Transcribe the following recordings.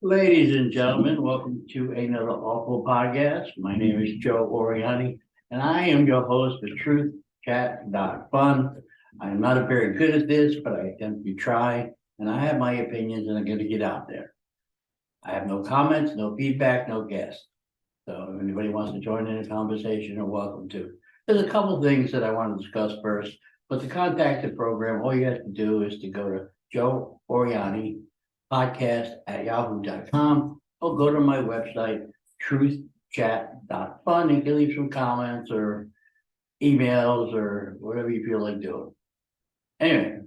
Ladies and gentlemen, welcome to another awful podcast. My name is Joe Oriani, and I am your host of Truth Chat Fun. I'm not very good at this, but I attempt to try, and I have my opinions, and I'm going to get out there. I have no comments, no feedback, no guests. So if anybody wants to join in a conversation, you're welcome to. There's a couple things that I want to discuss first, but to contact the program, all you have to do is to go to Joe Oriani podcast@yahoo.com, or go to my website, truthchat.fun, and you can leave some comments or emails or whatever you feel like doing. Anyway,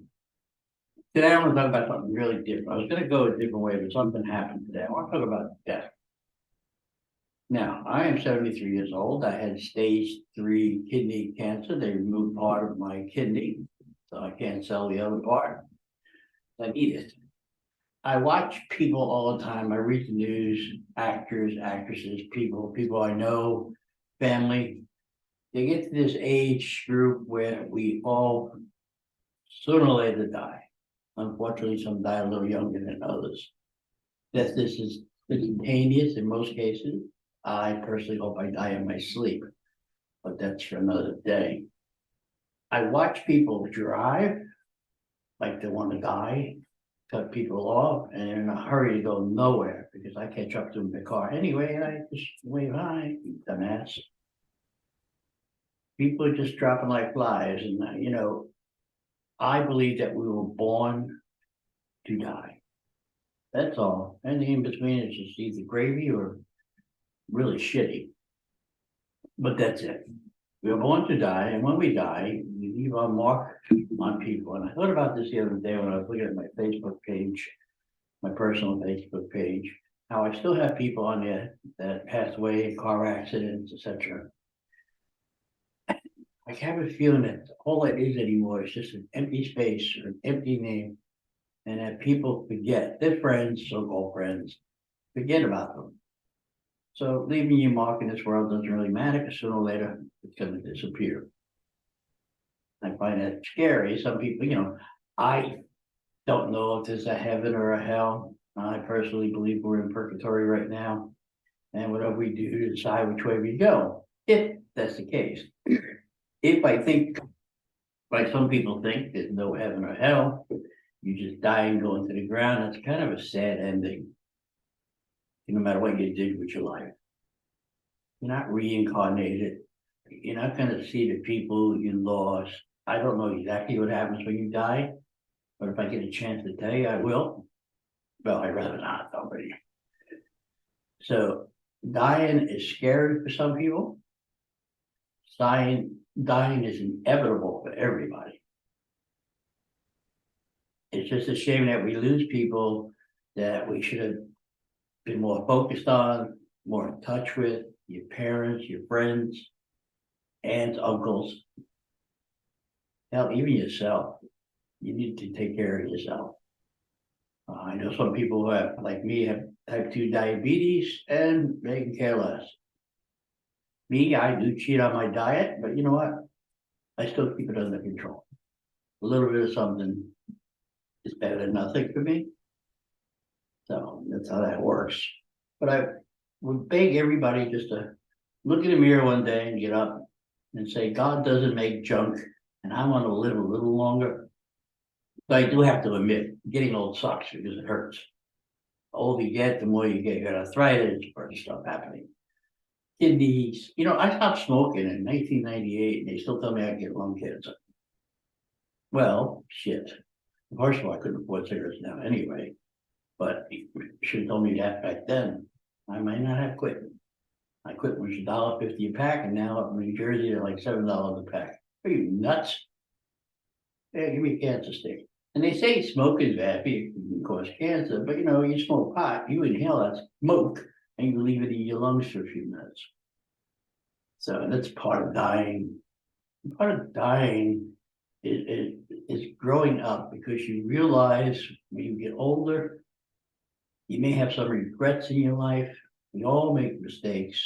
today I want to talk about something really different. I was going to go a different way, but something happened today. I want to talk about death. Now, I am 73 years old. I had stage 3 kidney cancer. They removed part of my kidney, so I can't sell the other part. I need it. I watch people all the time. I read the news, actors, actresses, people I know, family. They get to this age group where we all sooner or later die. Unfortunately, some die a little younger than others. That this is instantaneous in most cases. I personally hope I die in my sleep, but that's for another day. I watch people drive like they want to die, cut people off, and they're in a hurry to go nowhere because I catch up to them in the car anyway, and I just wave hi, you dumbass. People are just dropping like flies, and I believe that we were born to die. That's all. Anything in between is just either gravy or really shitty. But that's it. We are born to die, and when we die, we leave our mark on people. And I thought about this the other day when I was looking at my Facebook page, my personal Facebook page, how I still have people on there that passed away in car accidents, etc. I have a feeling that all it is anymore is just an empty space or an empty name, and that people forget their friends, so-called friends, forget about them. So leaving your mark in this world doesn't really matter, because sooner or later it's going to disappear. I find that scary. Some people, I don't know if there's a heaven or a hell. I personally believe we're in purgatory right now, and whatever we do to decide which way we go, if that's the case. If I think, like some people think, there's no heaven or hell, you just die and go into the ground, that's kind of a sad ending. No matter what you did with your life, you're not reincarnated. You're not going to see the people you lost. I don't know exactly what happens when you die, but if I get a chance to tell you, I will. Well, I'd rather not, nobody. So dying is scary for some people. Dying is inevitable for everybody. It's just a shame that we lose people that we should have been more focused on, more in touch with, your parents, your friends, aunts, uncles. Hell, even yourself. You need to take care of yourself. I know some people who have, like me, have type 2 diabetes and they can care less. Me, I do cheat on my diet, but you know what? I still keep it under control. A little bit of something is better than nothing for me. So that's how that works. But I would beg everybody just to look in the mirror one day and get up and say, God doesn't make junk, and I want to live a little longer. But I do have to admit, getting old sucks because it hurts. The older you get, the more you get. You got arthritis, bunch of stuff happening. Kidneys. I stopped smoking in 1998, and they still tell me I get lung cancer. Well, shit. First of all, I couldn't afford cigarettes now anyway. But you should have told me that back then. I might not have quit. I quit when it was $1.50 a pack, and now up in New Jersey, they're like $7 a pack. Are you nuts? Yeah, give me a cancer stick. And they say smoking is bad, it can cause cancer, but you smoke pot, you inhale that smoke, and you leave it in your lungs for a few minutes. So that's part of dying. Part of dying is growing up, because you realize when you get older, you may have some regrets in your life. We all make mistakes,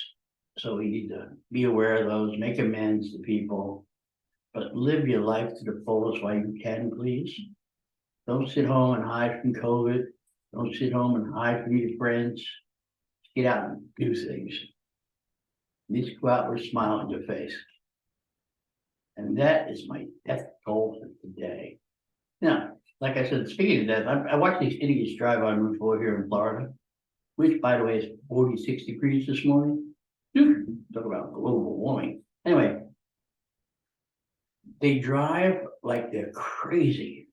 so we need to be aware of those, make amends to people, but live your life to the fullest while you can, please. Don't sit home and hide from COVID. Don't sit home and hide from your friends. Get out and do things. At least go out with a smile on your face. And that is my death goal for today. Now, like I said, speaking of that, I watched these idiots drive on Route 4 here in Florida, which by the way is 46 degrees this morning. Talk about global warming. Anyway, they drive like they're crazy.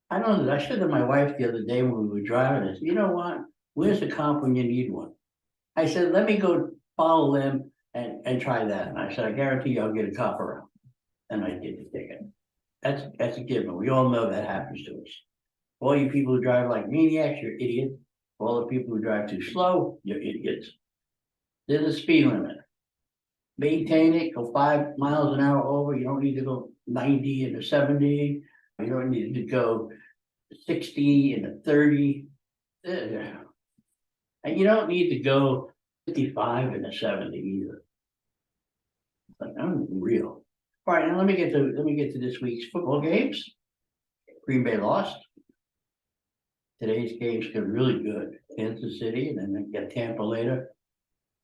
I don't know. I said to my wife the other day when we were driving, I said, you know what? Where's the cop when you need one? I said, let me go follow them and try that. And I said, I guarantee you I'll get a cop around. And I did the ticket. That's a given. We all know that happens to us. All you people who drive like maniacs, you're idiots. All the people who drive too slow, you're idiots. There's a speed limit. Maintain it, go 5 miles an hour over. You don't need to go 90 into 70. You don't need to go 60 into 30. And you don't need to go 55 into 70 either. Like, I'm real. All right, now let me get to this week's football games. Green Bay lost. Today's game's got really good. Kansas City, and then I get Tampa later.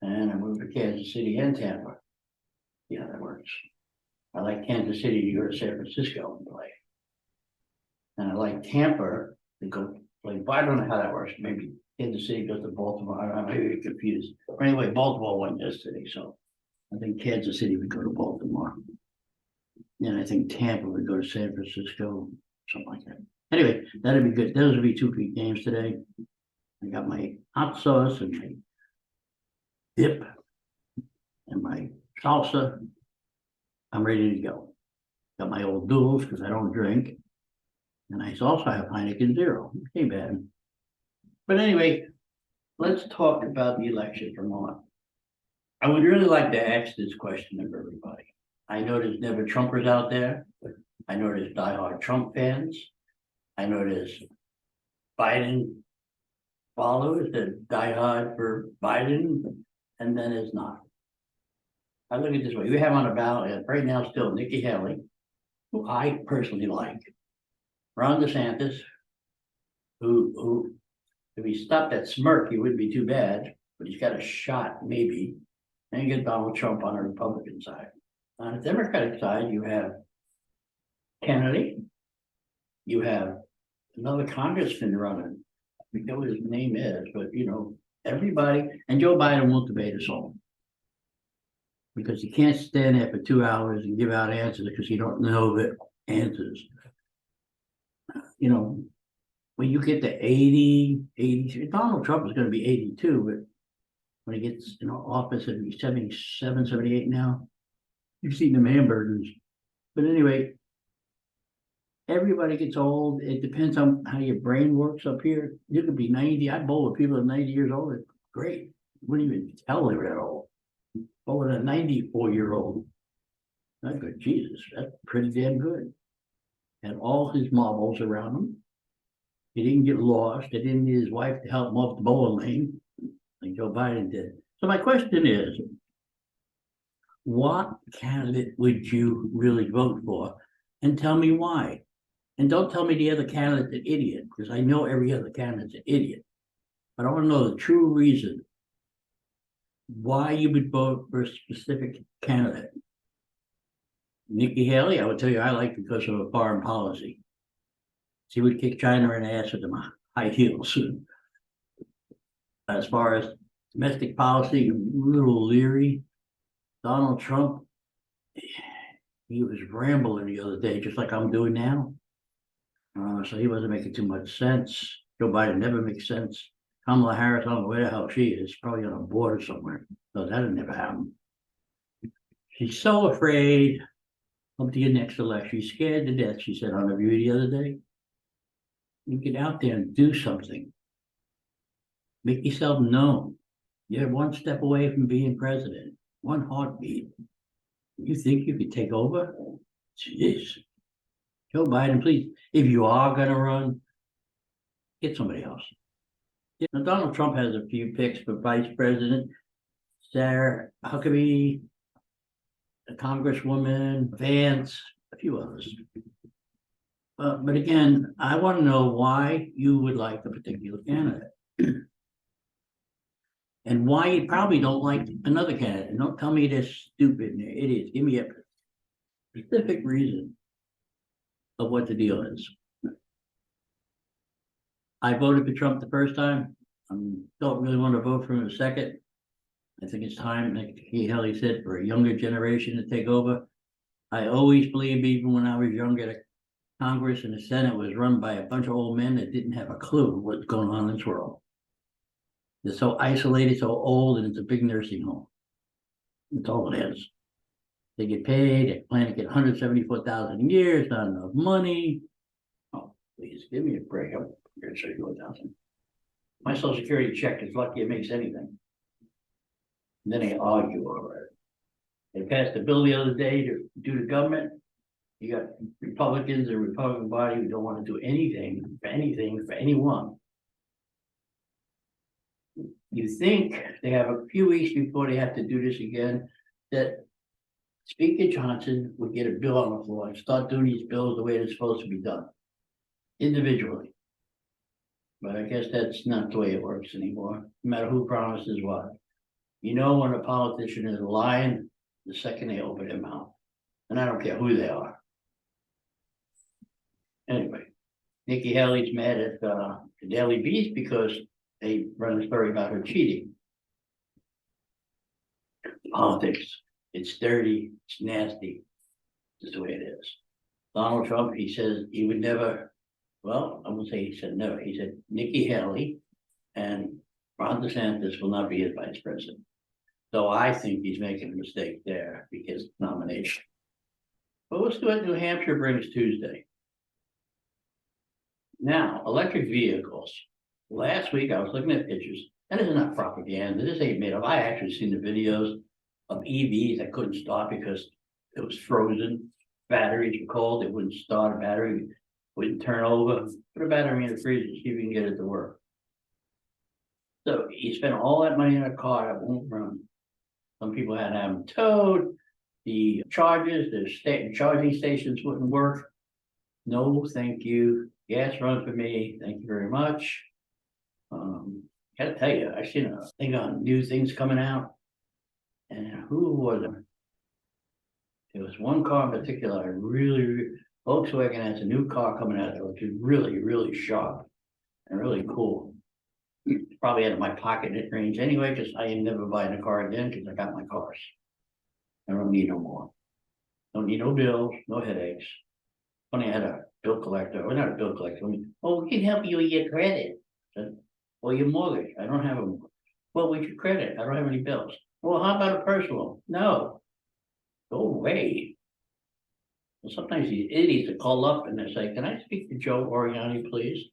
And I moved to Kansas City and Tampa. Yeah, that works. I like Kansas City to go to San Francisco and play. And I like Tampa to go play, but I don't know how that works. Maybe Kansas City goes to Baltimore. I may be confused. But anyway, Baltimore won yesterday, so I think Kansas City would go to Baltimore. And I think Tampa would go to San Francisco, something like that. Anyway, that'd be good. Those would be 2 big games today. I got my hot sauce and my dip and my salsa. I'm ready to go. Got my old duels because I don't drink. And I also have Heineken Zero. Okay, bad. But anyway, let's talk about the election for a moment. I would really like to ask this question of everybody. I know there's never Trumpers out there. I know there's diehard Trump fans. I know there's Biden followers that die hard for Biden, and then it's not. I look at it this way. We have on a ballot right now still Nikki Haley, who I personally like. Ron DeSantis, who if he stopped that smirk, he wouldn't be too bad, but he's got a shot maybe. And you get Donald Trump on the Republican side. On the Democratic side, you have Kennedy, you have another congressman running. I forget what his name is, but you know, everybody, and Joe Biden won't debate us all. Because he can't stand there for 2 hours and give out answers because you don't know the answers. You know, when you get to 80, Donald Trump is going to be 82, but when he gets in office, it'll be 77, 78 now. You've seen them hamburgers. But anyway, everybody gets old. It depends on how your brain works up here. You could be 90. I bowl with people at 90 years old. It's great. You wouldn't even tell they were that old. But with a 94-year-old, that's good. Jesus, that's pretty damn good. Had all his marbles around him. He didn't get lost. He didn't need his wife to help him off the bowling lane, like Joe Biden did. So my question is, what candidate would you really vote for? And tell me why. And don't tell me the other candidate's an idiot, because I know every other candidate's an idiot. But I want to know the true reason why you would vote for a specific candidate. Nikki Haley, I would tell you I like because of a foreign policy. She would kick China in the ass with them high heels. As far as domestic policy, a little leery. Donald Trump, he was rambling the other day, just like I'm doing now. So he wasn't making too much sense. Joe Biden never makes sense. Kamala Harris, I don't know where the hell she is, probably on a border somewhere. So that'll never happen. She's so afraid of the next election. She's scared to death, she said on the View the other day. You get out there and do something. Make yourself known. You're one step away from being president. One heartbeat. You think you could take over? Jeez. Joe Biden, please, if you are going to run, get somebody else. Now, Donald Trump has a few picks for vice president. Sarah Huckabee, a congresswoman, Vance, a few others. But again, I want to know why you would like a particular candidate. And why you probably don't like another candidate. And don't tell me they're stupid and they're idiots. Give me a specific reason of what the deal is. I voted for Trump the first time. Don't really want to vote for him the second. I think it's time, like Nikki Haley said, for a younger generation to take over. I always believed, even when I was younger, that Congress and the Senate was run by a bunch of old men that didn't have a clue what's going on in this world. They're so isolated, so old, and it's a big nursing home. That's all it is. They get paid, they plan to get 174,000 a year, it's not enough money. Oh, please, give me a break. I'm going to show you 1,000. My social security check is lucky it makes anything. And then they argue over it. They passed a bill the other day to do the government. You got Republicans and Republican body who don't want to do anything for anyone. You think they have a few weeks before they have to do this again, that Speaker Johnson would get a bill on the floor and start doing these bills the way it's supposed to be done, individually. But I guess that's not the way it works anymore, no matter who promises what. You know, when a politician is lying, the second they open their mouth, and I don't care who they are. Anyway, Nikki Haley's mad at the Daily Beast because they run a story about her cheating. Politics, it's dirty, it's nasty. This is the way it is. Donald Trump, he says he would never, well, I won't say he said never, he said Nikki Haley and Ron DeSantis will not be his vice president. So I think he's making a mistake there because nomination. But we'll see what New Hampshire brings Tuesday. Now, electric vehicles. Last week I was looking at pictures, and this is not propaganda, this ain't made up. I actually seen the videos of EVs that couldn't start because it was frozen. Batteries were cold, it wouldn't start, a battery wouldn't turn over. Put a battery in the freezer, see if you can get it to work. So you spend all that money in a car that won't run. Some people had to have them towed. The charges, the charging stations wouldn't work. No, thank you. Gas run for me. Thank you very much. Gotta tell you, I seen a thing on new things coming out. And who was it? There was one car in particular, Volkswagen has a new car coming out that was really, really sharp and really cool. It's probably out of my pocket range anyway, because I ain't never buying a car again because I got my cars. I don't need no more. Don't need no bills, no headaches. Funny, I had a bill collector, or not a bill collector. Oh, we can help you with your credit. Said, well, your mortgage. I don't have a mortgage. Well, with your credit, I don't have any bills. Well, how about a personal? No. Go away. Well, sometimes these idiots that call up and they say, can I speak to Joe Oriani, please?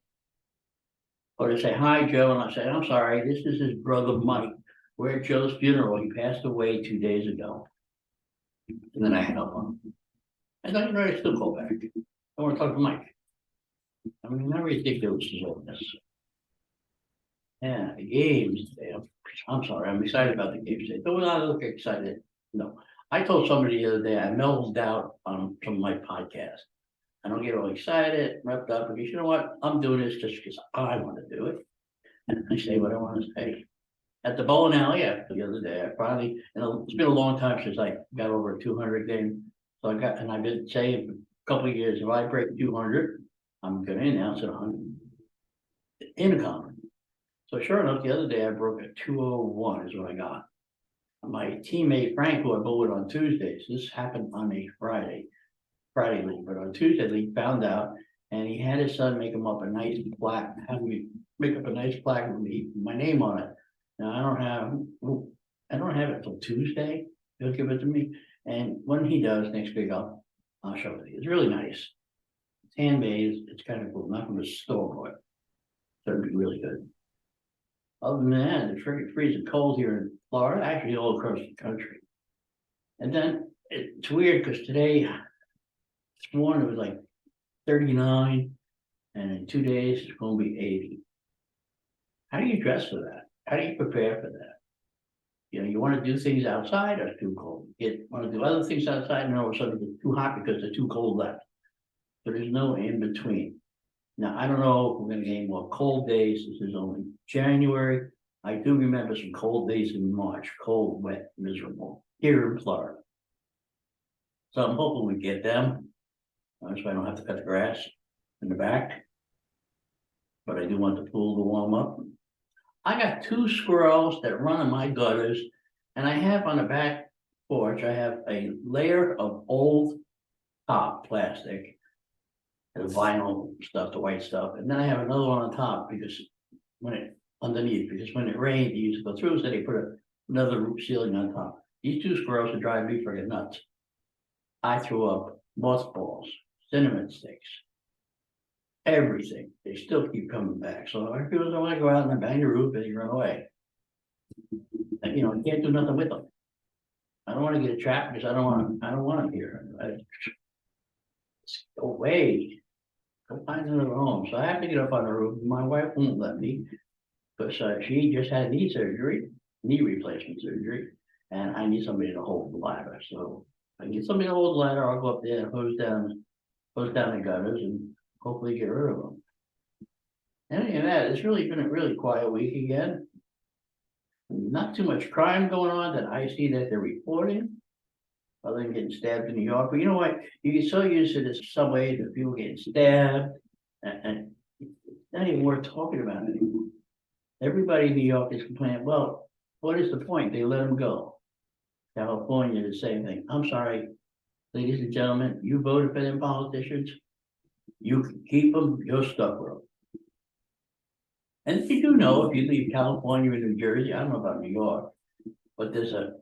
Or they say, hi, Joe. And I say, I'm sorry, this is his brother, Mike. We're at Joe's funeral. He passed away 2 days ago. And then I hang up on him. I don't know, I still call back. I want to talk to Mike. I mean, how ridiculous is all this? Yeah, the games today. I'm sorry, I'm excited about the games today. Don't I look excited? No. I told somebody the other day I mellowed out on some of my podcasts. I don't get all excited, wrapped up, because you know what? I'm doing this just because I want to do it. And I say what I want to say. At the bowling alley after the other day, I finally, it's been a long time since I got over a 200 game. So I've been saying for a couple of years, if I break 200, I'm going to announce it on Intercom. So sure enough, the other day I broke a 201 is what I got. My teammate Frank, who I bowled on Tuesdays, this happened on a Friday league, but on Tuesday league found out, and he had his son make him up a nice plaque, have me make up a nice plaque with me, my name on it. Now I don't have it till Tuesday. He'll give it to me, and when he does next week, I'll show it to you. It's really nice. It's handmade. It's kind of cool. Not from a store bought. So it'd be really good. Other than that, it's freaking freezing cold here in Florida, actually all across the country. And then it's weird because today, this morning it was like 39, and in 2 days it's going to be 80. How do you dress for that? How do you prepare for that? You know, you want to do things outside, or it's too cold. You want to do other things outside, and all of a sudden it's too hot because it's too cold left. So there's no in between. Now, I don't know if we're gonna get any more cold days. This is only January. I do remember some cold days in March, cold, wet, miserable, here in Florida. So I'm hoping we get them. So I don't have to cut the grass in the back. But I do want the pool to warm up. I got 2 squirrels that run in my gutters. And I have on the back porch, I have a layer of old top plastic. The vinyl stuff, the white stuff, and then I have another one on top because when it rained, it used to go through, so they put another roof ceiling on top. These 2 squirrels are driving me friggin' nuts. I threw up mothballs, cinnamon sticks, everything. They still keep coming back. So I feel as though I go out and bang the roof and they run away. And, you know, I can't do nothing with them. I don't want to get a trap because I don't want them here. Go away. Go find another home. So I have to get up on the roof. My wife won't let me because she just had knee replacement surgery, and I need somebody to hold the ladder. So if I can get somebody to hold the ladder, I'll go up there and hose down the gutters and hopefully get rid of them. Any of that, it's really been a really quiet week again. Not too much crime going on that I see that they're reporting. Other than getting stabbed in New York, but you know what? You get so used to this subway that people getting stabbed, and it's not even worth talking about anymore. Everybody in New York is complaining. Well, what is the point? They let them go. California, the same thing. I'm sorry, ladies and gentlemen, you voted for them politicians. You can keep them. You're stuck with them. And you do know if you leave California and New Jersey, I don't know about New York. But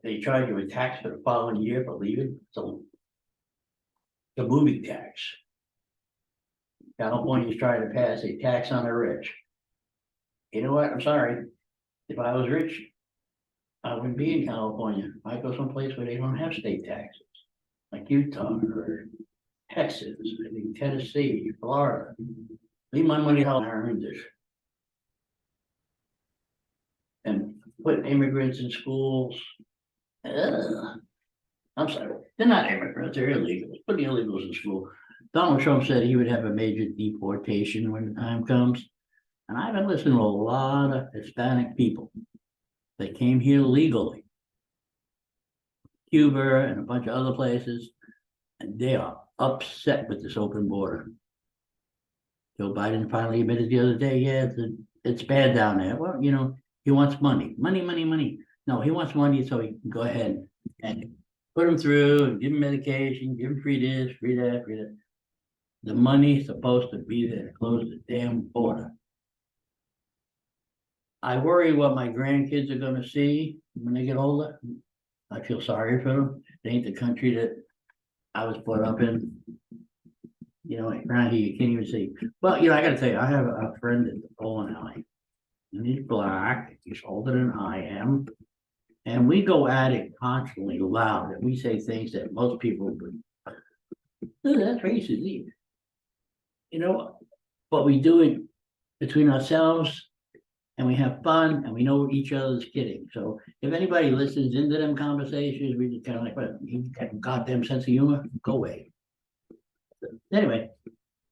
they charge you a tax for the following year for leaving, so the moving tax. California is trying to pass a tax on the rich. You know what? I'm sorry. If I was rich, I wouldn't be in California. I'd go someplace where they don't have state taxes, like Utah or Texas, I think Tennessee, Florida. Leave my money how I earned it. And put immigrants in schools. I'm sorry, they're not immigrants, they're illegals. Put the illegals in school. Donald Trump said he would have a major deportation when the time comes. And I've been listening to a lot of Hispanic people that came here legally. Cuba and a bunch of other places. And they are upset with this open border. Joe Biden finally admitted the other day, yeah, it's bad down there. Well, you know, he wants money. No, he wants money so he can go ahead and put him through and give him medication, give him free this, free that, free that. The money's supposed to be there to close the damn border. I worry what my grandkids are gonna see when they get older. I feel sorry for them. They ain't the country that I was brought up in. You know, around here you can't even see. But you know, I gotta tell you, I have a friend at the bowling alley. And he's black, he's older than I am. And we go at it constantly loud, and we say things that most people would, "Oh, that's racist." You know, but we do it between ourselves and we have fun and we know each other's kidding. So if anybody listens into them conversations, we just kind of like, "What, you have a goddamn sense of humor? Go away." Anyway,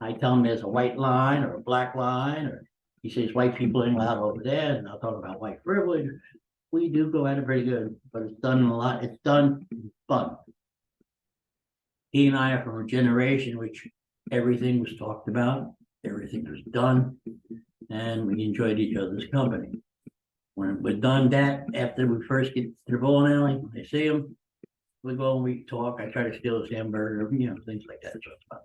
I tell him there's a white line or a black line, or he says white people ain't allowed over there, and I'll talk about white privilege. We do go at it pretty good, but it's done it's done fun. He and I are from a generation which everything was talked about, everything was done, and we enjoyed each other's company. When we're done that, after we first get to the bowling alley, I see him, we go and we talk. I try to steal his hamburger, you know, things like that. So it's fun.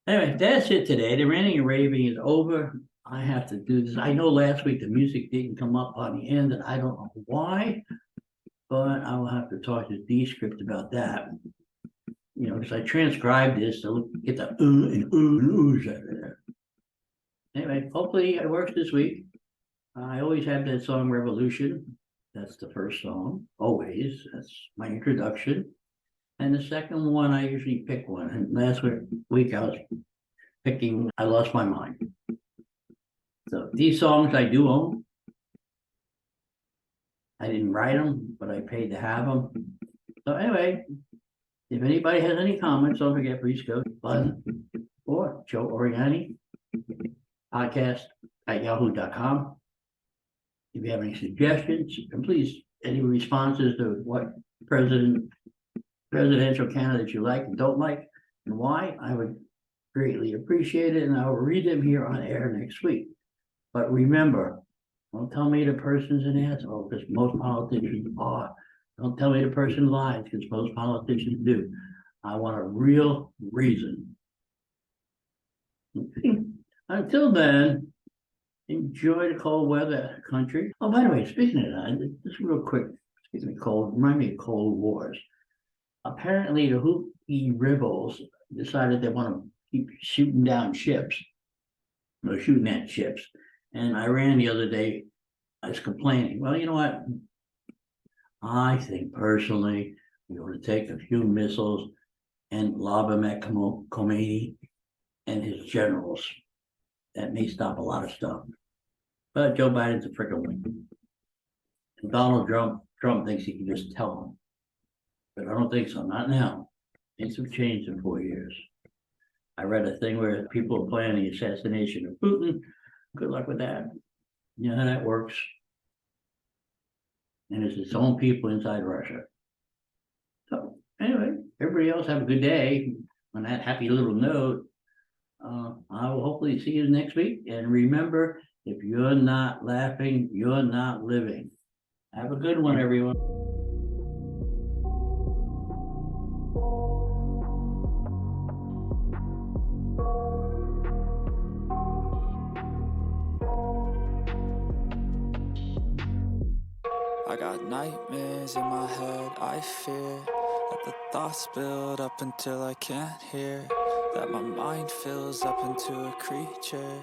Anyway, that's it today. The ranting and raving is over. I have to do this. I know last week the music didn't come up on the end, and I don't know why, but I will have to talk to Descript about that. You know, because I transcribed this to get the and oohs out of there. Anyway, hopefully it works this week. I always have that song Revolution. That's the first song, always. That's my introduction. And the second one, I usually pick one. And last week I was picking I Lost My Mind. So these songs I do own. I didn't write them, but I paid to have them. So anyway, if anybody has any comments, don't forget, please go to the button, or Joe Oriani, podcast@yahoo.com. If you have any suggestions, and please, any responses to what presidential candidates you like and don't like, and why, I would greatly appreciate it, and I will read them here on air next week. But remember, don't tell me the person's an asshole, because most politicians are. Don't tell me the person lies, because most politicians do. I want a real reason. Until then, enjoy the cold weather, country. Oh, by the way, speaking of that, just real quick, speaking of cold, remind me of Cold Wars. Apparently, the Houthi rebels decided they want to keep shooting down ships, or shooting at ships. And Iran the other day is complaining. Well, you know what? I think personally, we ought to take a few missiles and lob them at Khomeini and his generals. That may stop a lot of stuff. But Joe Biden's a freaking win. And Donald Trump thinks he can just tell them. But I don't think so, not now. Things have changed in 4 years. I read a thing where people are planning the assassination of Putin. Good luck with that. You know how that works. And it's its own people inside Russia. So anyway, everybody else have a good day. On that happy little note, I will hopefully see you next week. And remember, if you're not laughing, you're not living. Have a good one, everyone. I got nightmares in my head, I fear that the thoughts build up until I can't hear, that my mind fills up into a creature,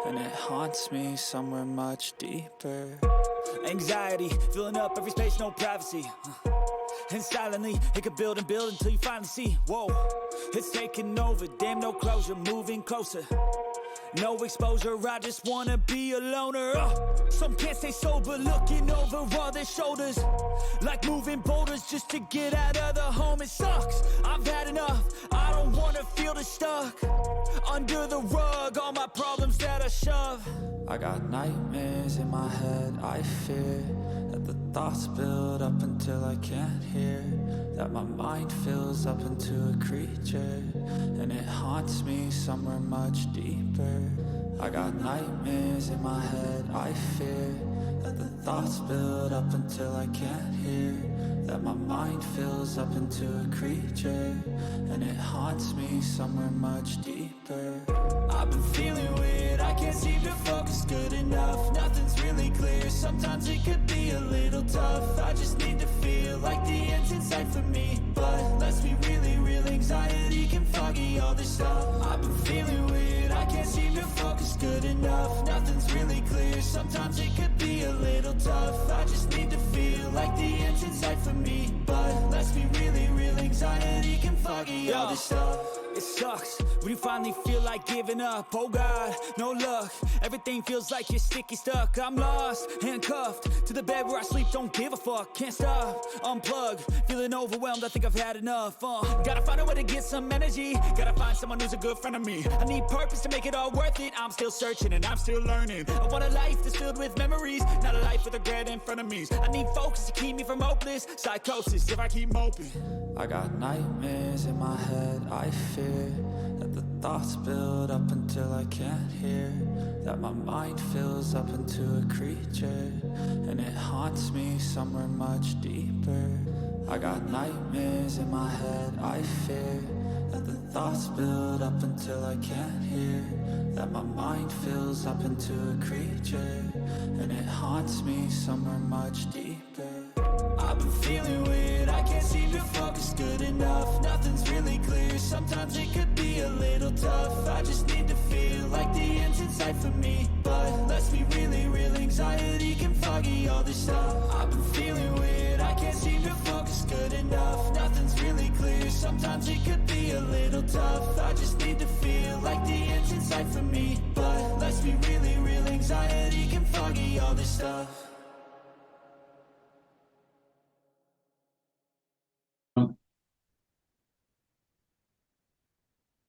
and it haunts me somewhere much deeper. Anxiety, filling up every space, no privacy. And silently, it could build and build until you finally see, whoa, it's taking over, damn no closure, moving closer. No exposure, I just wanna be a loner. Some can't stay sober, looking over all their shoulders, like moving boulders just to get out of the home. It sucks, I've had enough, I don't wanna feel the stuck under the rug, all my problems that I shove. I got nightmares in my head, I fear that the thoughts build up until I can't hear, that my mind fills up into a creature, and it haunts me somewhere much deeper. I got nightmares in my head, I fear that the thoughts build up until I can't hear, that my mind fills up into a creature, and it haunts me somewhere much deeper. I've been feeling weird, I can't seem to focus good enough. Nothing's really clear, sometimes it could be a little tough. I just need to feel like the end's in sight for me, but let's be really real, anxiety can foggy all this stuff. I've been feeling weird, I can't seem to focus good enough. Nothing's really clear, sometimes it could be a little tough. I just need to feel like the end's in sight for me, but let's be really real, anxiety can foggy all this stuff. It sucks when you finally feel like giving up. Oh God, no luck. Everything feels like you're sticky stuck. I'm lost, handcuffed to the bed where I sleep. Don't give a fuck, can't stop. Unplug, feeling overwhelmed. I think I've had enough. Gotta find a way to get some energy. Gotta find someone who's a good friend of me. I need purpose to make it all worth it. I'm still searching and I'm still learning. I want a life that's filled with memories, not a life with regret in front of me. I need focus to keep me from hopeless psychosis if I keep moping. I got nightmares in my head, I fear that the thoughts build up until I can't hear, that my mind fills up into a creature, and it haunts me somewhere much deeper. I got nightmares in my head, I fear that the thoughts build up until I can't hear, that my mind fills up into a creature, and it haunts me somewhere much deeper. I've been feeling weird, I can't seem to focus good enough. Nothing's really clear, sometimes it could be a little tough. I just need to feel like the end's in sight for me, but let's be really real, anxiety can foggy all this stuff. I've been feeling weird, I can't seem to focus good enough. Nothing's really clear, sometimes it could be a little tough. I just need to feel like the end's in sight for me, but let's be really real, anxiety can foggy all this stuff.